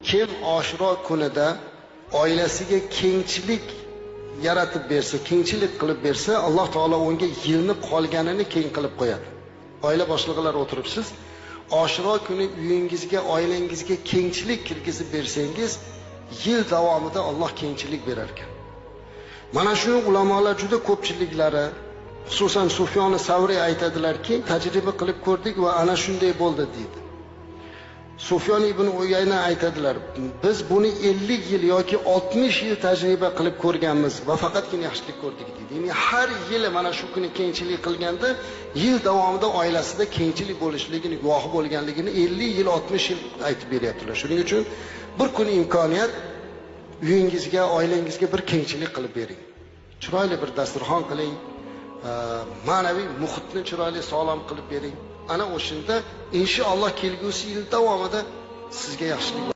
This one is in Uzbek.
Kim Oshuro kunida oilasiga kengchilik yaratib bersa, kengchilik qilib bersa, Alloh taolo unga yilni qolganini keng qilib qo'yadi. Oila boshlig'ilar o'tiribsiz, Oshuro kuni uyingizga, oilangizga kengchilik kirgizib bersangiz, yil davomida Alloh kengchilik berar ekan. Mana shuni ulamolar juda ko'pchiliklari, xususan Sufyon Savriy aytadilarki, tajriba qilib ko'rdik va ana shunday bo'ldi deydi. Sufyon ibn Uyayna aytadilar, biz buni 50 yil yoki 60 yil tajriba qilib ko'rganmiz va faqatgina yaxshilik ko'rdik deydi. Ya'ni har yili mana shu kuni kengchilik qilganda, yil davomida oilasida kengchilik bo'lishligini, guvohi bo'lganligini 50 yil, 60 yil aytib beryaptilar. Shuning uchun bir kun imkoniyat uyingizga, oilangizga bir kengchilik qilib bering. Chiroyli bir dasturxon qiling, ma'naviy muhitni chiroyli sog'lom qilib bering. Ana o'shanda inshaalloh kelgusi yil davomida sizga yaxshilik